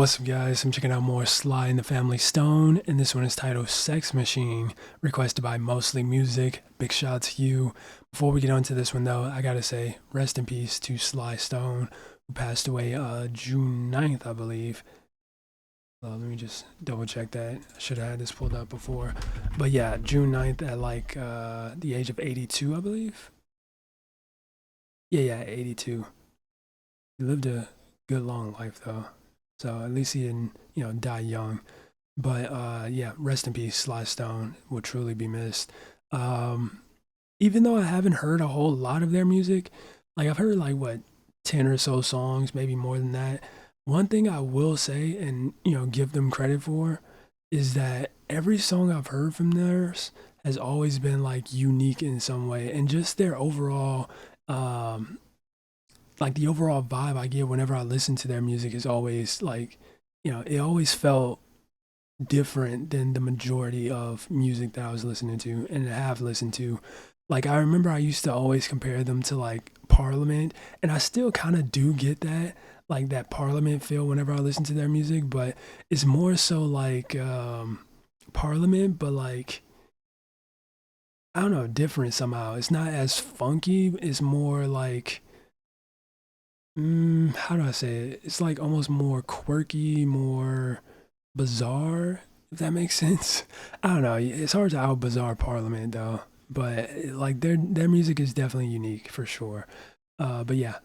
What's up, guys? I'm checking out more Sly and the Family Stone, and this one is titled Sex Machine, requested by Mostly Music. Big shout out to you. Before we get on to this one, though, I gotta say, rest in peace to Sly Stone, who passed away June 9th, I believe. Let me just double check that. I should have had this pulled up before. But yeah, June 9th at like the age of 82, I believe. Yeah, 82. He lived a good long life, though. So at least he didn't, die young. But yeah, rest in peace, Sly Stone. Will truly be missed. Even though I haven't heard a whole lot of their music, like I've heard like what 10 or so songs, maybe more than that. One thing I will say and give them credit for is that every song I've heard from theirs has always been like unique in some way, and just their overall like the overall vibe I get whenever I listen to their music is always like, it always felt different than the majority of music that I was listening to and have listened to. Like I remember I used to always compare them to like Parliament, and I still kind of do get that, like that Parliament feel whenever I listen to their music, but it's more so like Parliament, but like I don't know, different somehow. It's not as funky. It's more like how do I say it? It's like almost more quirky, more bizarre, if that makes sense. I don't know. It's hard to out bizarre Parliament though, but like their music is definitely unique for sure. But yeah,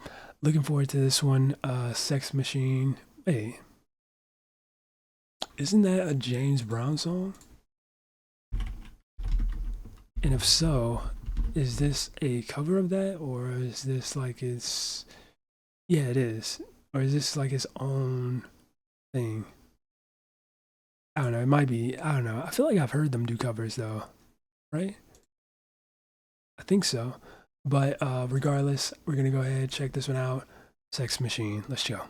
looking forward to this one. Sex Machine. Hey, isn't that a James Brown song? And if so, is this a cover of that, or is this like its? Yeah, it is. Or is this like his own thing? I don't know. It might be. I don't know. I feel like I've heard them do covers though, right? I think so. But regardless, we're gonna go ahead and check this one out. Sex Machine. Let's go.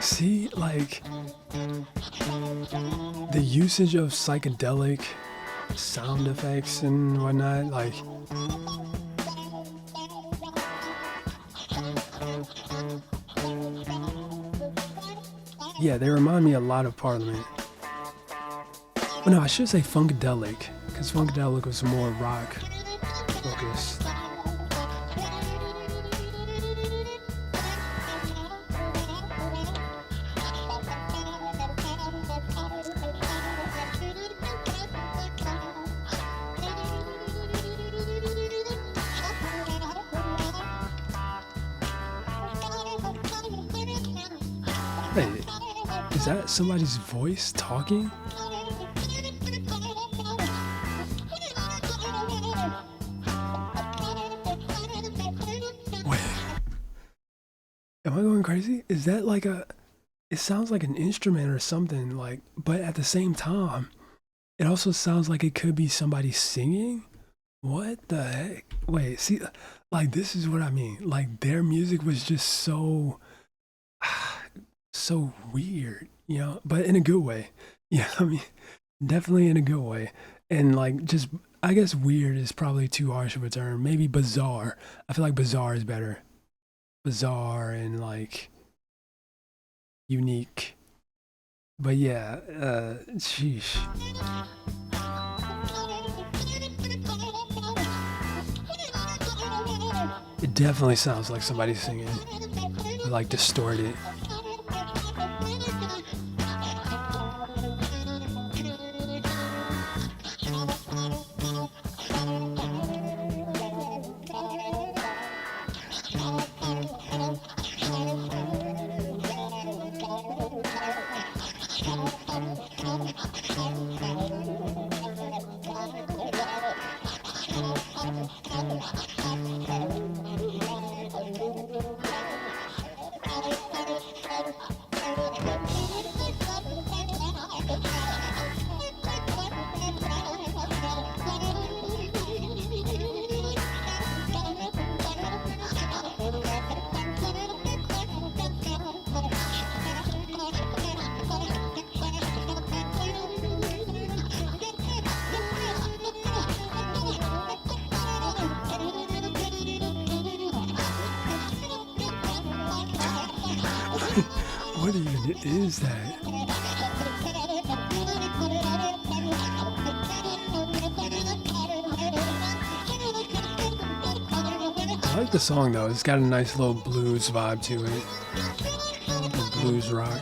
See, like the usage of psychedelic sound effects and whatnot, like yeah, they remind me a lot of Parliament. Well, no, I should say Funkadelic, because Funkadelic was more rock focused. Wait, is that somebody's voice talking? Wait, am I going crazy? Is that like it sounds like an instrument or something, like, but at the same time, it also sounds like it could be somebody singing? What the heck? Wait, see, like, this is what I mean. Like, their music was just so so weird, but in a good way. Yeah, I mean, definitely in a good way. And like, just I guess weird is probably too harsh of a term. Maybe bizarre. I feel like bizarre is better. Bizarre and like unique. But yeah, sheesh. It definitely sounds like somebody singing, like distorted. What even is that? I like the song though. It's got a nice little blues vibe to it. A blues rock.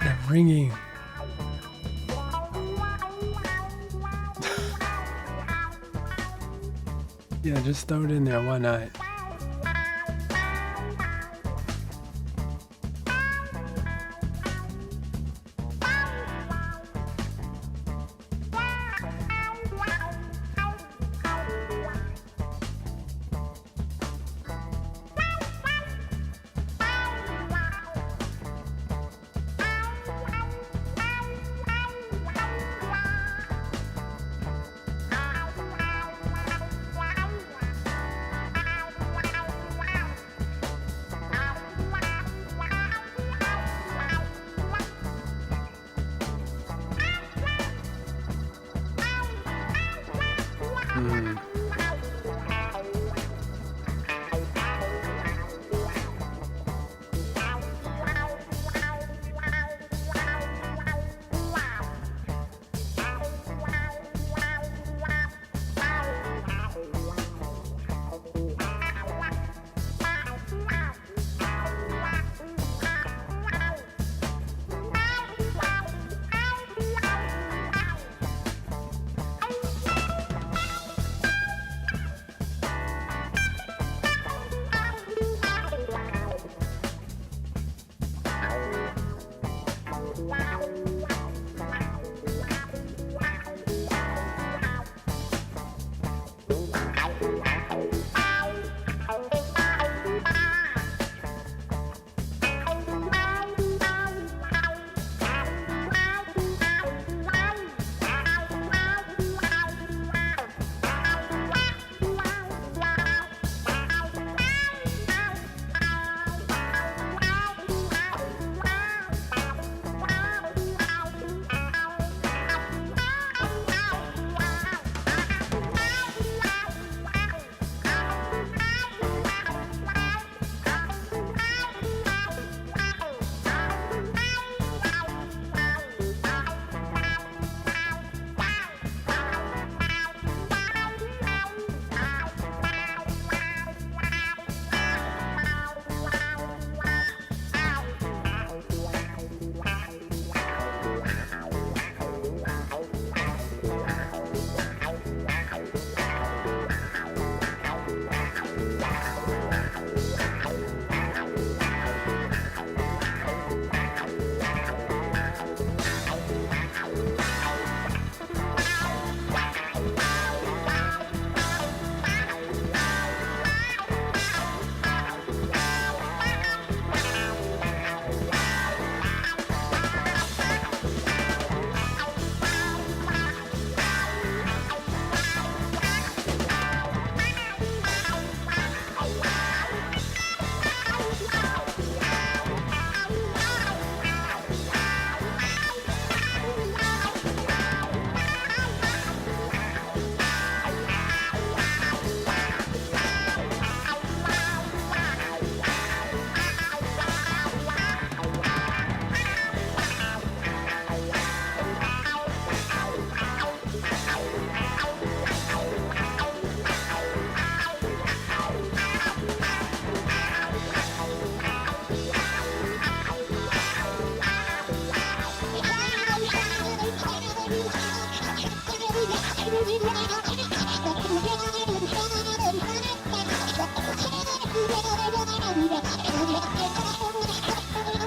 That ringing. Yeah, just throw it in there. Why not? Mm.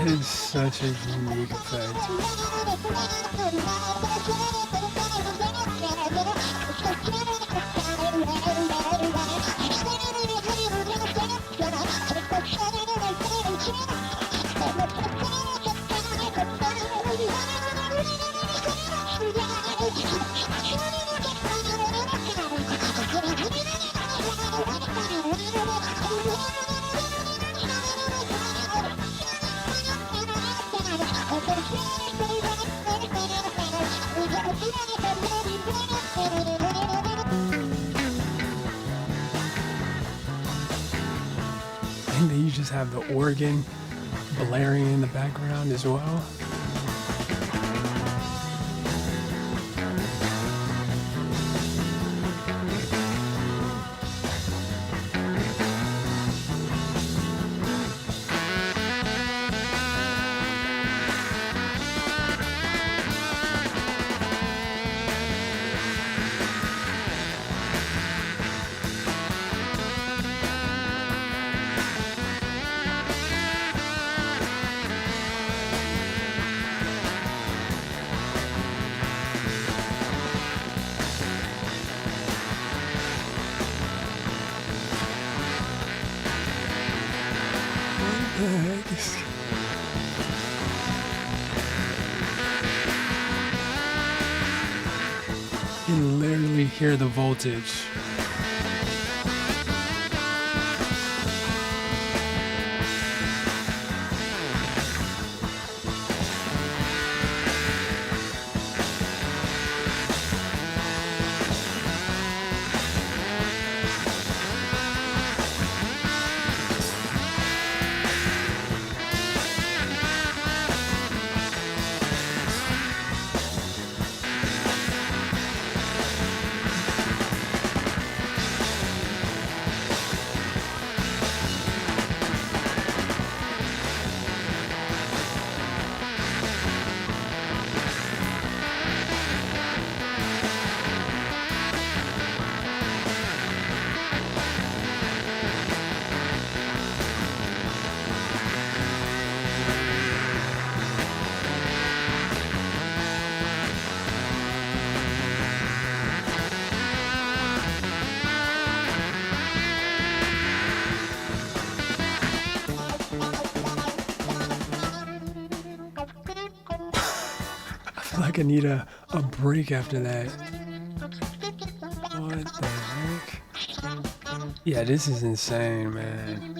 It is such a unique effect. And then you just have the organ blaring in the background as well. What the heck is... You can literally hear the voltage. I feel like I need a break after that. What the heck? Yeah, this is insane, man.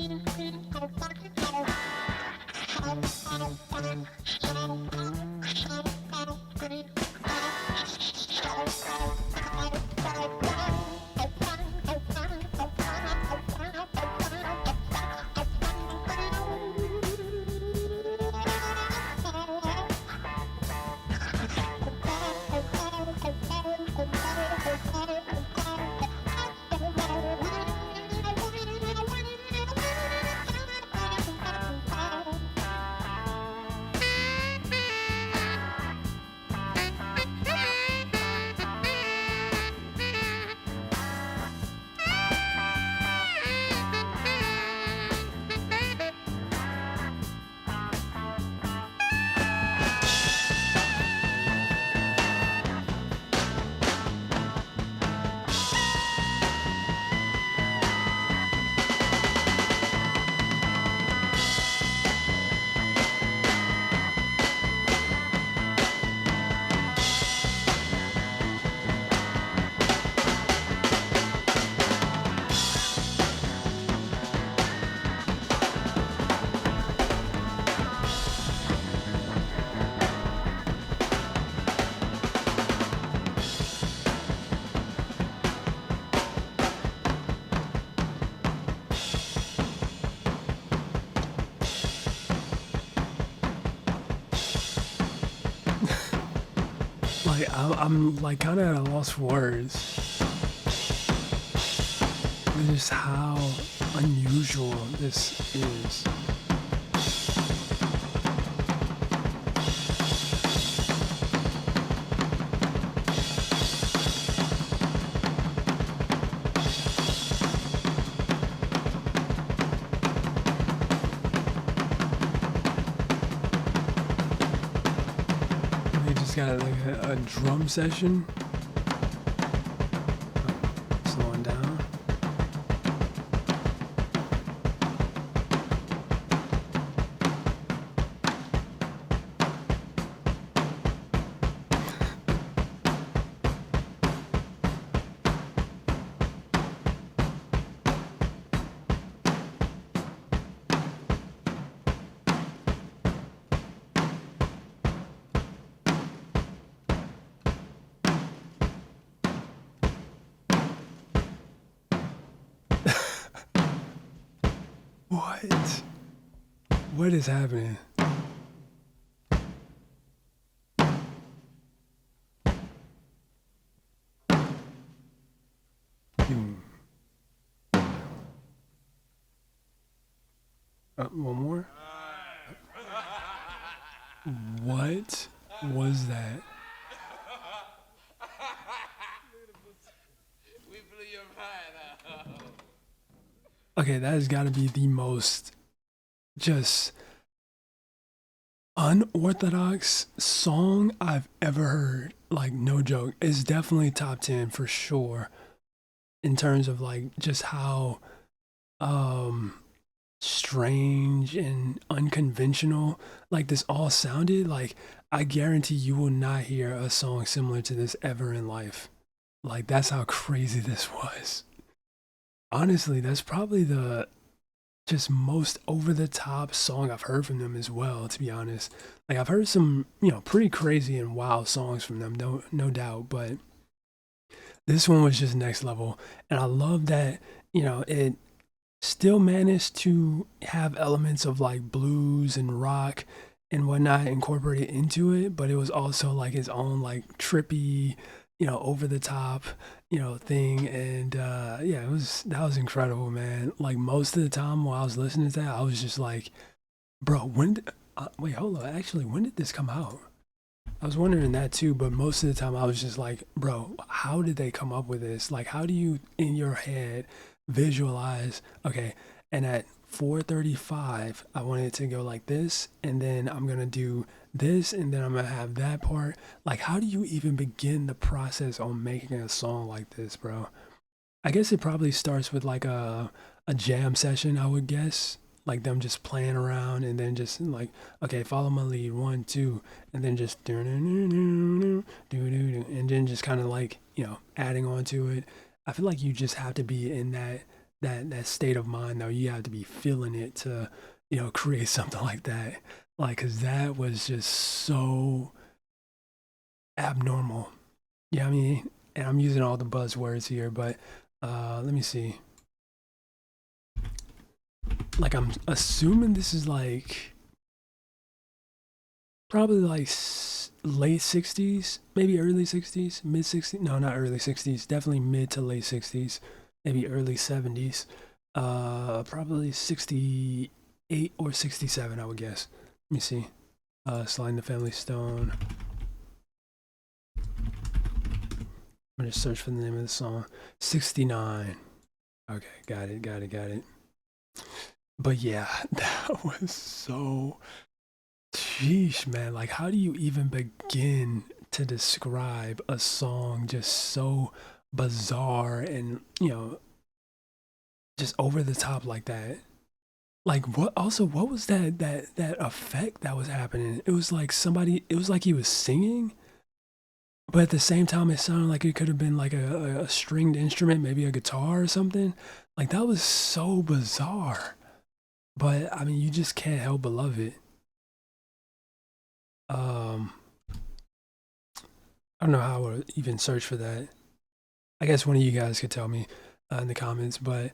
Like I'm like kind of at a loss for words. Just how unusual this is. got like a drum session. Slowing down. What? What is happening? Hmm. One more? What was that? Okay, that has got to be the most just unorthodox song I've ever heard. Like, no joke. It's definitely top 10 for sure in terms of like just how um strange and unconventional like this all sounded. Like, I guarantee you will not hear a song similar to this ever in life. Like, that's how crazy this was. Honestly, that's probably the just most over the top song I've heard from them as well, to be honest. Like, I've heard some, pretty crazy and wild songs from them, no doubt, but this one was just next level. And I love that, it still managed to have elements of like blues and rock and whatnot incorporated into it, but it was also like its own like trippy, over the top, thing. And yeah, that was incredible, man. Like, most of the time while I was listening to that, I was just like, bro, wait, hold on. Actually, when did this come out? I was wondering that too, but most of the time I was just like, bro, how did they come up with this? Like, how do you in your head visualize, okay, and at 4:35 I want it to go like this, and then I'm going to do this, and then I'm going to have that part. Like, how do you even begin the process on making a song like this, bro? I guess it probably starts with like a jam session, I would guess. Like them just playing around and then just like, okay, follow my lead, one, two, and then just and then just kind of like, adding on to it. I feel like you just have to be in that state of mind though. You have to be feeling it to, create something like that. Like, cause that was just so abnormal. Yeah, I mean, and I'm using all the buzzwords here, but let me see. Like, I'm assuming this is like probably like late 60s, maybe early 60s, mid 60s. No, not early 60s, definitely mid to late 60s, maybe early 70s. Probably 68 or 67, I would guess. Let me see. Sliding the Family Stone. I'm gonna just search for the name of the song. 69. Okay, got it. But yeah, that was so, sheesh, man. Like, how do you even begin to describe a song just so bizarre and, just over the top like that? Like, what also, what was that effect that was happening? It was like somebody, it was like he was singing, but at the same time, it sounded like it could have been like a stringed instrument, maybe a guitar or something. Like, that was so bizarre. But I mean, you just can't help but love it. Um, I don't know how I would even search for that. I guess one of you guys could tell me in the comments. But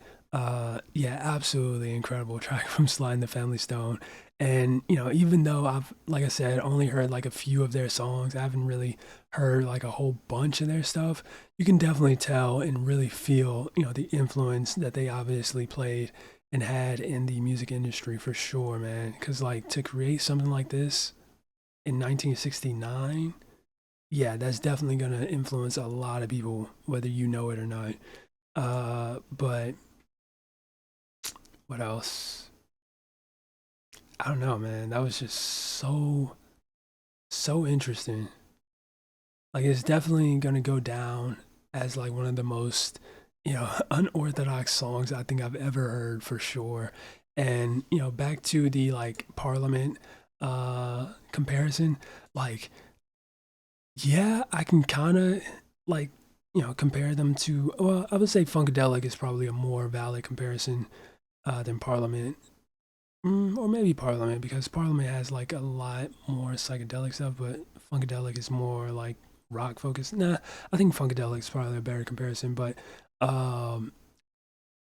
yeah, absolutely incredible track from Sly and the Family Stone. And even though I've, like I said, only heard like a few of their songs, I haven't really heard like a whole bunch of their stuff. You can definitely tell and really feel, the influence that they obviously played and had in the music industry for sure, man. Because like to create something like this in 1969, yeah, that's definitely gonna influence a lot of people, whether you know it or not. But what else? I don't know, man. That was just so interesting. Like it's definitely gonna go down as like one of the most, unorthodox songs I think I've ever heard for sure. And back to the like Parliament comparison, like yeah, I can kind of like compare them to. Well, I would say Funkadelic is probably a more valid comparison than Parliament. Or maybe Parliament because Parliament has like a lot more psychedelic stuff, but Funkadelic is more like rock focused. Nah, I think Funkadelic is probably a better comparison. But um,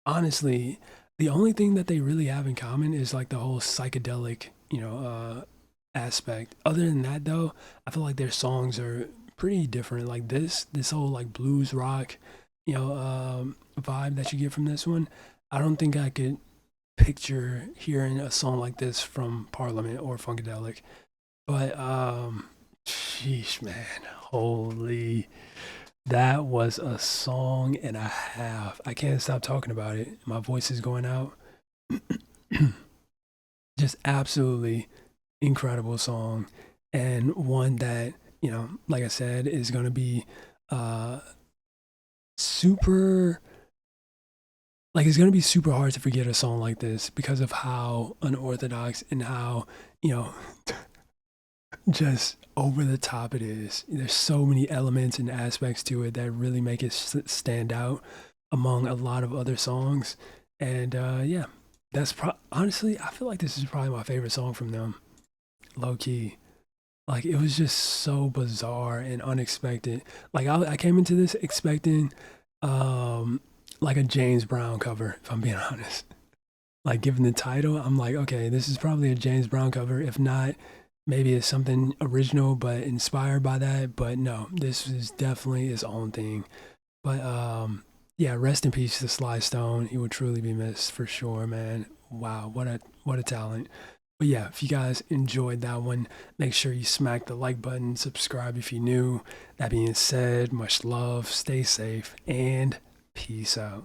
honestly, the only thing that they really have in common is like the whole psychedelic, aspect. Other than that, though, I feel like their songs are pretty different. Like this whole like blues rock, vibe that you get from this one. I don't think I could picture hearing a song like this from Parliament or Funkadelic. But sheesh, man, holy, that was a song and a half. I can't stop talking about it. My voice is going out. Just absolutely incredible song, and one that like I said, is gonna be uh super like it's gonna be super hard to forget a song like this because of how unorthodox and how you know just over the top it is. There's so many elements and aspects to it that really make it stand out among a lot of other songs. And yeah, honestly, I feel like this is probably my favorite song from them, low key. Like it was just so bizarre and unexpected. Like I came into this expecting um like a James Brown cover, if I'm being honest. Like given the title, I'm like, okay, this is probably a James Brown cover. If not, maybe it's something original but inspired by that. But no, this is definitely his own thing. But yeah, rest in peace to Sly Stone. He will truly be missed for sure, man. Wow, what a talent. But yeah, if you guys enjoyed that one, make sure you smack the like button, subscribe if you're new. That being said, much love, stay safe, and peace out.